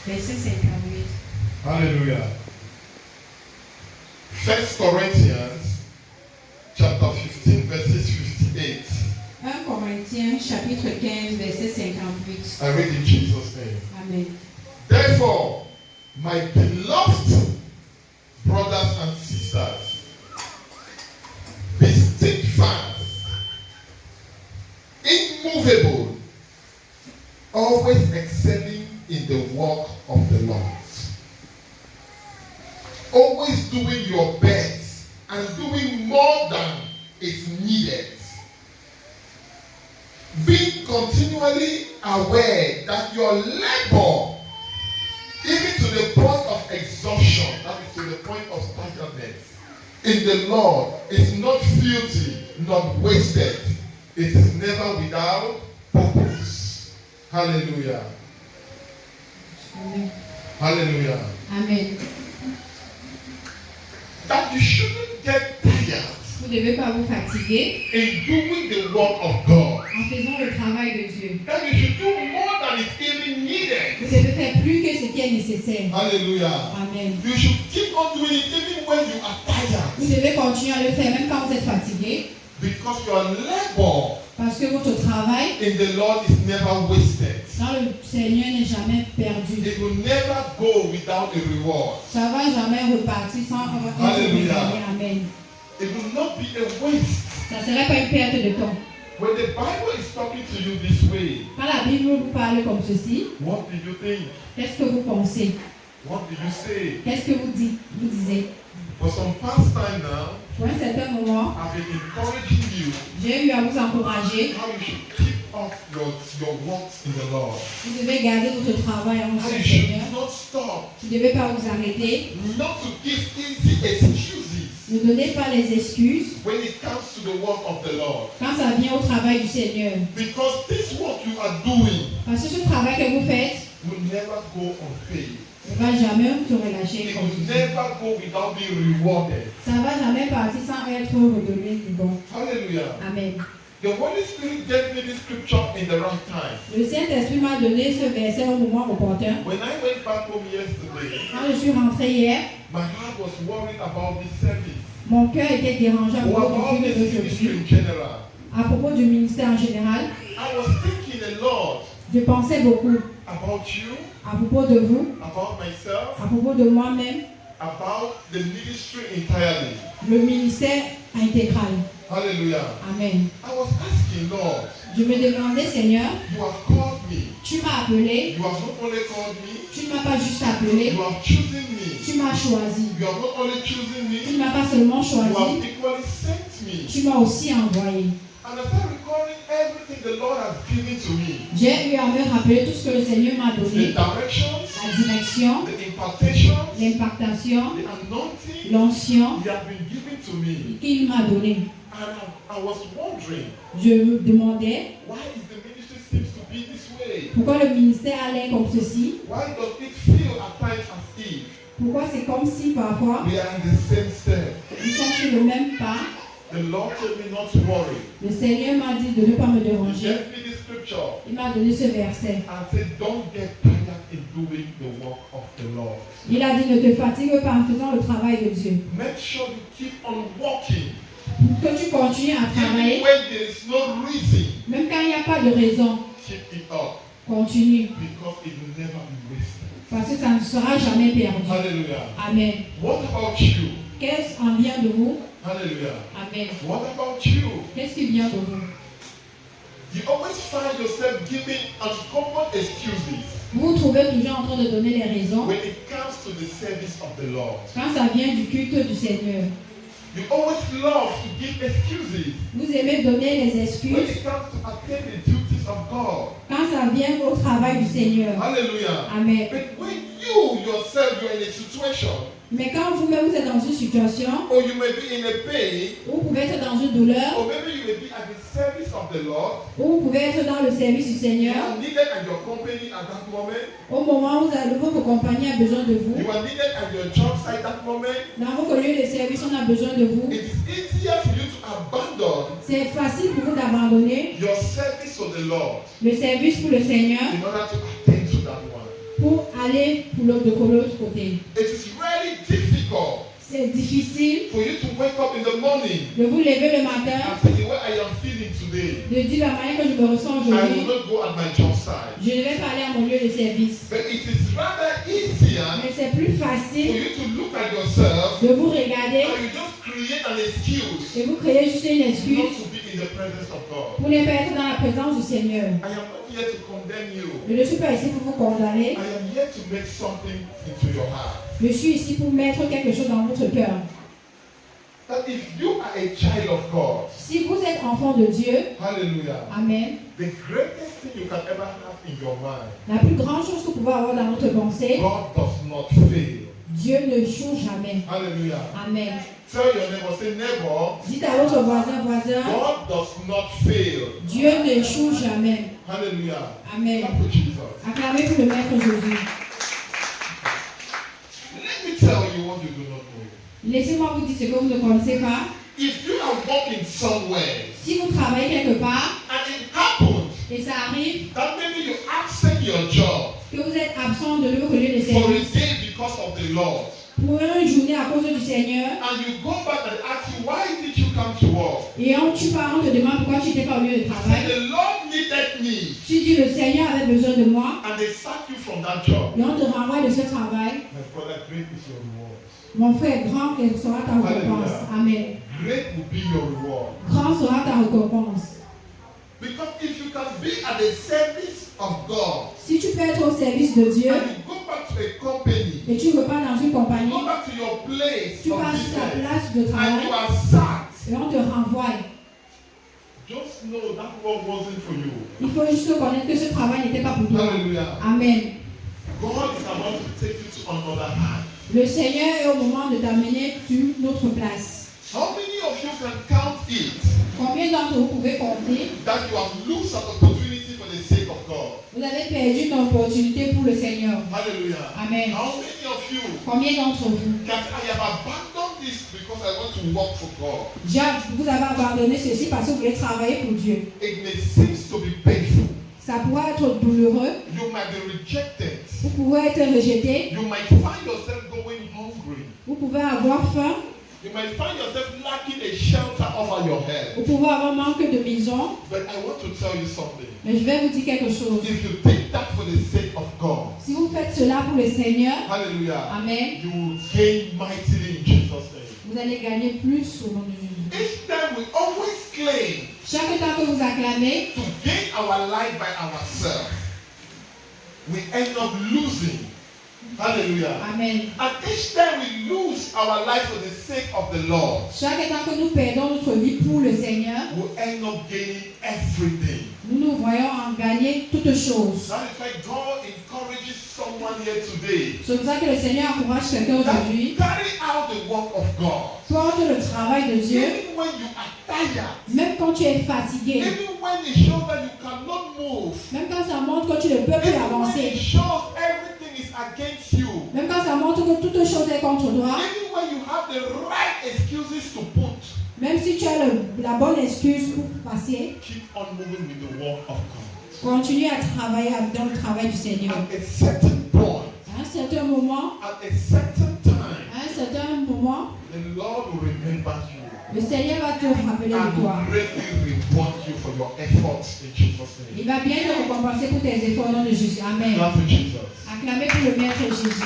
verset 58. Hallelujah. 1 Corinthians chapter 15 verses 58. 1 Corinthiens chapitre 15 verset 58. I read in Jesus' name. Amen. Therefore, my beloved brothers and sisters, be steadfast, immovable, always excelling in the work of the Lord. Always doing your best and doing more than is needed. Being continually aware that your labor, even to the point of exhaustion, that is to the point of tiredness, in the Lord is not filthy, not wasted. It is never without purpose. Hallelujah. Amen. Hallelujah. Amen. That you shouldn't get tired Vous ne devez pas vous fatiguer in doing the work of God. en faisant le travail de Dieu. That you should do more than is even needed. Vous devez faire plus que ce qui est nécessaire. Hallelujah. Amen. You should keep on doing it even when you are tired. Vous devez continuer à le faire même quand vous êtes fatigué, Because your labor parce que votre travail in the Lord is never wasted. dans le Seigneur n'est jamais perdu. It will never go without a reward. Ça ne va jamais repartir sans avoir un Alléluia. revenu. Amen. It will not be a waste. Ça ne serait pas une perte de temps. When the Bible is talking to you this way, Quand la Bible vous parle comme ceci, what do you think? qu'est-ce que vous pensez? What do you say? Qu'est-ce que vous dites? Vous disiez. For some past time now, Pour un certain moment, I've been encouraging you j'ai eu à vous encourager. how you should keep up your works in the Lord. Vous devez garder votre travail en How son you Seigneur. should not stop. Vous ne devez pas vous arrêter. Not to give easy excuses Ne donnez pas les excuses when it comes to the work of the Lord. quand ça vient au travail du Seigneur. Because this work you are doing Parce que ce travail que vous faites will never go unpaid. ne va jamais se relâcher It comme will ça. never go without being rewarded. Ça ne va jamais partir sans être redonné du bon. Hallelujah. Amen. The Holy Spirit gave me this scripture in the right time. Le Saint-Esprit m'a donné ce verset au moment opportun. When I went back home yesterday, Quand je suis rentré hier, my heart was worried about this service. mon cœur était dérangé à Or propos about du culte this ministry d'aujourd'hui, in general. à propos du ministère en général. I was thinking a lot Je pensais beaucoup about you, à propos de vous, about myself, à propos de moi-même, about the ministry entirely. le ministère intégral. Hallelujah. Amen. I was asking, Lord, Je me demandais, Seigneur, you have called me. tu m'as appelé, You have not only called me, tu ne m'as pas juste appelé, you have chosen me. tu m'as choisi. You have not only chosen Tu me, ne m'as pas seulement you have choisi, equally sent me. tu m'as aussi envoyé. And I started recalling everything the Lord has given to me. J'ai eu à me rappeler tout ce que le Seigneur m'a The donné, directions, la direction, the impartations, l'impactation, the anointing l'onction He has been given to me. qu'il m'a donné. And I was wondering, Je me demandais why is the ministry seems to be this way? pourquoi le ministère allait comme ceci, Why does it feel at times as if pourquoi c'est comme si parfois we are in the same step? nous sommes sur le même pas. The Lord told me not to worry. Le Seigneur m'a dit de ne pas me He déranger. gave me this scripture Il m'a donné ce verset. and said, don't get tired in doing the work of the Lord. Il a dit ne te fatigue pas en faisant le travail de Dieu. Make sure you keep on working. Que tu continues à Even travailler, when there is no reason, même quand il n'y a pas de raison, keep it up. continue. Because it will never be wasted. Parce que ça ne sera jamais perdu. Hallelujah. Amen. What about you? Qu'est-ce en vient de vous? Hallelujah. Amen. What about you? Qu'est-ce qui vient de vous? You always find yourself giving uncommon excuses Vous vous trouvez toujours en train de donner les raisons when it comes to the service of the Lord. quand ça vient du culte du Seigneur. You always love to give excuses Vous aimez donner les when excuses it comes to attend the duties of God. quand ça vient au travail du Seigneur. Hallelujah. Amen. But when you yourself you're in a situation, Mais quand vous-même vous êtes dans une situation or you may be in a pain, où vous pouvez être dans une douleur, or maybe you may be at the service of the Lord, où vous pouvez être dans le service du you Seigneur, are needed at your company at that moment, au moment où votre compagnie a besoin de vous, you are needed at your job site that moment, dans votre lieu de service, on a besoin de vous. it is easier for you to abandon C'est facile pour vous d'abandonner your service to the Lord le service pour le Seigneur in order to attend to that one. pour aller de l'autre côté. It is really difficult C'est difficile for you to wake up in the morning de vous lever le matin, and say the way I am feeling today, de dire la manière que je me ressens I will aujourd'hui. not go at my job site. Je ne vais pas aller à mon lieu de service. But it is rather easier Mais c'est plus for facile you to look at yourself de vous regarder and you just create an excuse et vous créez juste une not excuse to be in the presence of God. pour ne pas être dans la présence du Seigneur. I am not here to condemn you. Je ne suis pas ici pour vous condamner. I am here to make something into your heart. Je suis ici pour mettre quelque chose dans votre cœur. That if you are a child of God, Si vous êtes enfant de Dieu, hallelujah, Amen, the greatest thing you can ever have in your mind, la plus grande chose que vous pouvez avoir dans votre pensée, God does not fail. Dieu ne échoue jamais. Hallelujah. Amen. Tell your neighbor, say neighbor, Dites à votre voisin, God does not fail. Dieu n'échoue jamais. Hallelujah. Amen. Clap for Jesus. Acclamez pour le Maître Jésus. Let me tell you what you do not know. Laissez-moi vous dire ce que vous ne connaissez pas. If you are working somewhere Si vous travaillez quelque part and it happens et ça arrive that maybe you absent your job que vous êtes absent de votre lieu de for a service day because of the Lord, pour une journée à cause du Seigneur and you go back and ask you, why did you come to work? et tu pars, on te demande pourquoi tu n'étais pas au lieu de Say, travail. the Lord needed me, Tu dis le Seigneur avait besoin de moi and they sack you from that job. et on te renvoie de ce travail. My brother, great is your reward. Mon frère, grand sera ta récompense. Amen. Great will be your reward. Grand sera ta récompense. Because if you can be at the service of God, Si tu peux être au service de Dieu and you go back to a company, et tu repars dans une compagnie, go back to your place tu of passes sur ta business, place de and you travail are sacked, et on te renvoie. just know that work wasn't for you. Il faut juste reconnaître que ce travail n'était pas pour toi. Hallelujah. Amen. God is about to take you to another hand. Le Seigneur est au moment de t'amener sur notre place. How many of you can count it Combien d'entre vous pouvez compter? that you have lost an opportunity for the sake of God? Vous avez perdu une opportunité pour le Seigneur. Hallelujah. Amen. How many of you Combien d'entre vous? can say, I have abandoned this because I want to work for God? Vous avez abandonné ceci parce que vous voulez travailler pour Dieu. It may seem to be painful. Ça pourrait être douloureux. You might be rejected. Vous pouvez être rejeté. You might find yourself going hungry. Vous pouvez avoir faim. You might find yourself lacking a shelter over your head. Vous pouvez avoir manque de maison. But I want to tell you something. Mais je vais vous dire quelque chose. If you take that for the sake of God, Si vous faites cela pour le Seigneur, hallelujah, Amen, you will gain mightily in Jesus' name. vous allez gagner plus au nom de Jésus. Each time we always claim Chaque temps que vous acclamez, to gain our life by ourselves, we end up losing. Hallelujah. Amen. And each time we lose our life for the sake of the Lord, Chaque temps que nous perdons notre vie pour le Seigneur, we end up gaining everything. nous nous voyons en gagner toutes choses. That is why God encourages someone here today. C'est pour ça que le Seigneur encourage quelqu'un aujourd'hui. Carry out the work of God. Porte le travail de Dieu, Even when you are tired, même quand tu es fatigué, even when it shows that you cannot move, même quand ça montre que tu ne peux plus even when it avancer, shows everything is against you, même quand ça montre que toute chose est contre toi, even when you have the right excuses to put, même si tu as la bonne excuse pour passer, keep on moving with the work of God. continue à travailler dans le travail du Seigneur. At a certain point, À un certain moment, at a certain time, à un certain moment, the Lord will remember you le Seigneur va te rappeler de and toi. will greatly reward you for your efforts in Jesus' name. Il va bien te récompenser pour tes efforts au nom de Jésus. Amen. Clap for Jesus. Acclamez pour le Maître Jésus.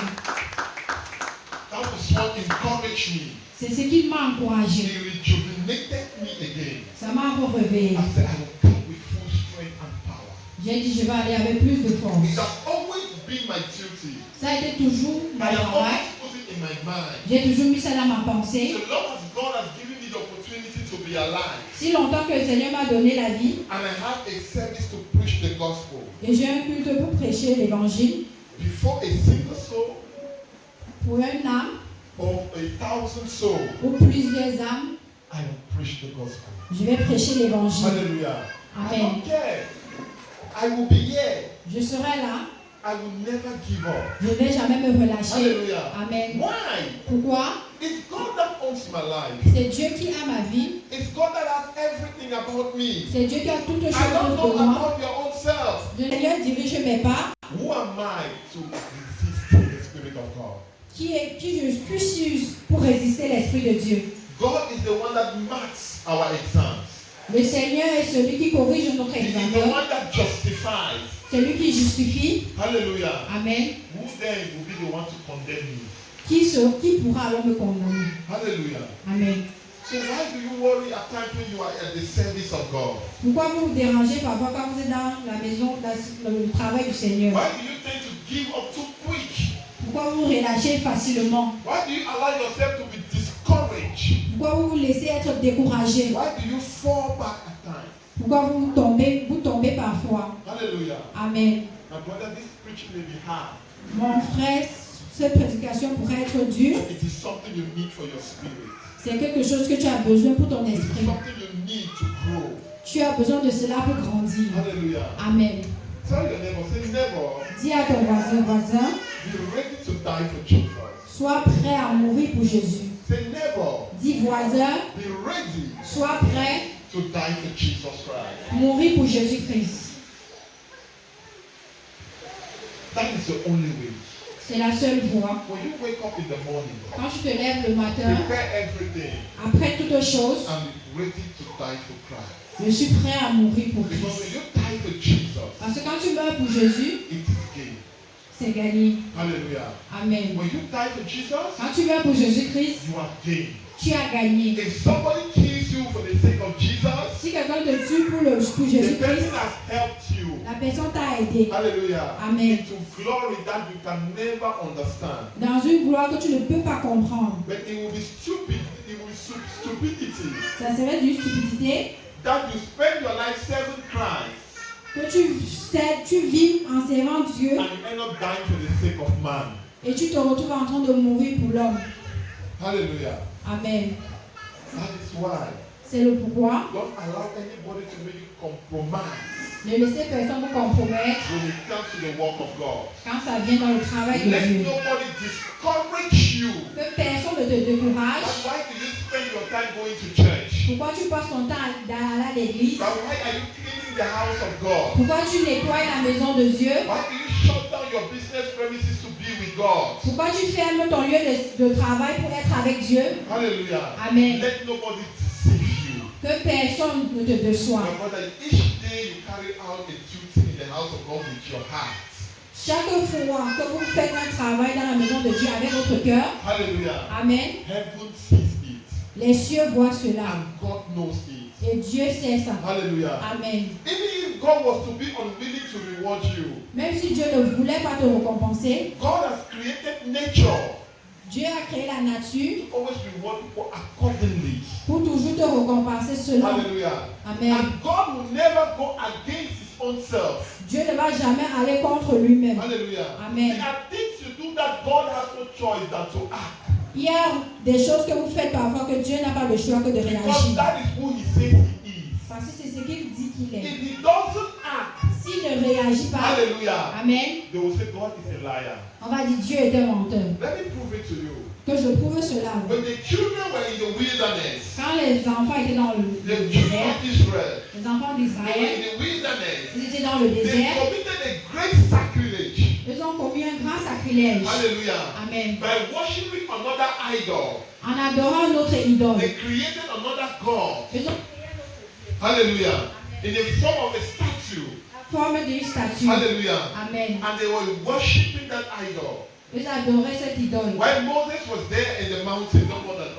That was what encouraged me. C'est ce qui m'a He encouragé. rejuvenated me again. Ça m'a encore réveillé. I said, I will come with full strength and power. J'ai dit, je vais aller avec plus de It force. has always been my duty. Ça a été toujours mon I have travail. always put it in my mind. J'ai toujours mis ça dans ma pensée. So long as God has given me the opportunity to be alive, Si longtemps que le Seigneur m'a donné la vie and I have a service to preach the gospel et j'ai un culte pour prêcher l'évangile before a single soul pour une âme or 1,000 souls, ou plusieurs âmes, I will preach the gospel. je vais prêcher l'évangile. Hallelujah. I Amen. don't care. I will be here. Je serai là. I will never give up. Je ne vais jamais me relâcher. Hallelujah. Amen. Why? Pourquoi? It's God that owns my life. C'est Dieu qui a ma vie. It's God that has everything about me. C'est Dieu qui a toutes I choses don't know de moi. about your own self. Le Seigneur dirige mes pas. Who am I to resist qui s'use pour résister l'Esprit de Dieu. God is the one that marks our exams. Le Seigneur est celui qui corrige notre He is the examen, one that justifies. celui qui justifie. Hallelujah. Amen. Who then will be the one to condemn you? Qui pourra alors me condamner? Hallelujah. Amen. So why do you worry at times when you are at the service of God? Pourquoi vous vous dérangez parfois quand vous êtes dans la maison, dans le travail du Seigneur? Why do you tend to give up too quick? Pourquoi vous vous relâchez facilement? Why do you allow yourself to be discouraged? Pourquoi vous vous laissez être découragé? Why do you fall back at times? Pourquoi vous tombez parfois? Hallelujah. Amen. My brother, this preaching may be hard. Mon frère, cette prédication pourrait être dure. It is something you need for your spirit. C'est quelque chose que tu as besoin pour ton It is esprit. something you need to grow. Tu as besoin de cela pour grandir. Hallelujah. Amen. Tell your neighbor, say neighbor, Dis à ton voisin, be ready to die for Jesus. sois prêt à mourir pour Jésus. Say neighbor, Dis voisin, be ready sois prêt to die for Jesus Christ. à mourir pour Jésus-Christ. That is the only way. C'est la seule voie. When you wake up in the morning, Quand tu te lèves le matin, prepare everything après toute chose, and be ready to die for Christ. je suis prêt à mourir pour Because Christ. when you die for Jesus, Parce que quand tu meurs pour Jésus, it is gain. c'est gagné. Hallelujah. Amen. When you die for Jesus, Quand tu meurs pour Jésus-Christ, you have gained. tu as gagné. If somebody kills you for the sake of Jesus, Si quelqu'un te tue pour the person Jésus-Christ, has helped you. la personne t'a aidé Hallelujah. Amen. Into glory that you can never understand. dans une gloire que tu ne peux pas comprendre. But it will be stupid. It will be stupidity Ça serait d'une stupidité that you spend your life serving Christ que tu vis en servant Dieu and you end up dying for the sake of man. et tu te retrouves en train de mourir pour l'homme. Hallelujah. Amen. That is why. C'est le pourquoi. Don't allow anybody to make you compromise Ne laissez personne vous compromettre when it comes to the work of God. quand ça vient dans le travail de Let Dieu. nobody discourage you. Que personne ne te décourage. But why do you spend your time going to church? Pourquoi tu passes ton temps à l'église? But why are you cleaning the house of God? Pourquoi tu nettoies la maison de Dieu? Why do you shut down your business premises to be with God? Pourquoi tu fermes ton lieu de travail pour être avec Dieu? Hallelujah. Amen. Let nobody deceive you. Que personne ne te déçoive. My brother, each day you carry out a duty in the house of God with your heart. Chaque fois que vous faites un travail dans la maison de Dieu avec votre cœur, Hallelujah. Amen, Heaven sees it. les cieux voient cela. And God knows it. Et Dieu sait ça. Hallelujah. Amen. Even if God was to be unwilling to reward you, Même si Dieu ne voulait pas te récompenser, God has created nature Dieu a créé la nature to always reward people accordingly. pour toujours te récompenser selon. Hallelujah. Amen. And God will never go against his own self. Dieu ne va jamais aller contre lui-même. Hallelujah. Amen. There are things you do that God has no choice than to act. Il y a des choses que vous faites parfois que Dieu n'a pas le choix que de Because réagir. that is who he says he is. Parce que c'est ce qu'il dit qu'il est. If he doesn't act, S'il ne réagit pas, hallelujah, Amen, they will say God is a liar. on va dire Dieu est un menteur. Let me prove it to you. Que je prouve cela. When the children were in the wilderness, Quand les enfants étaient dans le the children désert, of Israel, les enfants they were d'Israël, in the wilderness, ils étaient dans le they désert, committed a great sacrilege. ils ont commis un grand sacrilège. Hallelujah. Amen. By worshiping another idol, En adorant notre idole. they created another God. Ils ont Hallelujah. In the form of a statue. la forme d'une statue. Hallelujah. Amen. And they were worshiping that idol. Ils adoraient cette idole. While Moses was there in the mountain, don't bother.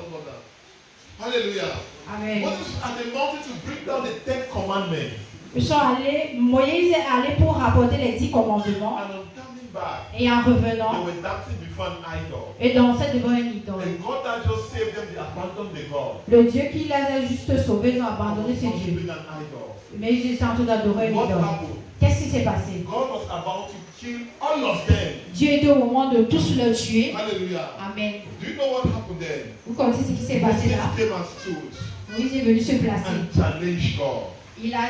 Hallelujah. Amen. Moses was at the mountain to bring down the 10 commandments. Ils sont allés, Moïse est allé pour rapporter les 10 commandements. And on coming back, Et en they revenant, were dancing before an idol. et dansaient devant une idole. And God that just saved them, they abandoned the God. Le Dieu qui les a juste sauvés, ils ont abandonné ce Dieu. Worshiping an idol. Mais ils étaient en train d'adorer une What idole. happened? Qu'est-ce qui s'est passé? God was about to kill all of them. Dieu était au moment de tous le tuer. Hallelujah. Amen. Do you know what happened then? Vous connaissez ce qui s'est passé Moses là? came and stood Moïse est venu se placer. and challenged God. Il a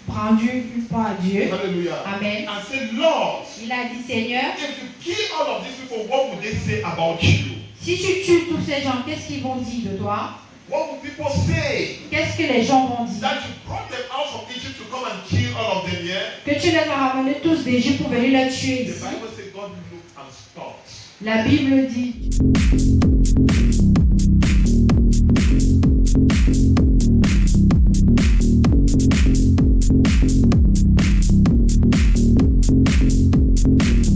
rendu une part à Dieu. Hallelujah. Amen. And said, Lord, Il a dit, Seigneur, if you kill all of these people, what would they say about you? si tu tues tous ces gens, qu'est-ce qu'ils vont dire de toi? What would people say? Qu'est-ce que les gens vont dire? That you brought them out from Egypt to come and kill all of them, yeah? Que tu les as ramenés tous d'Égypte pour venir les tuer The ici. Bible says God looked and stopped. La Bible dit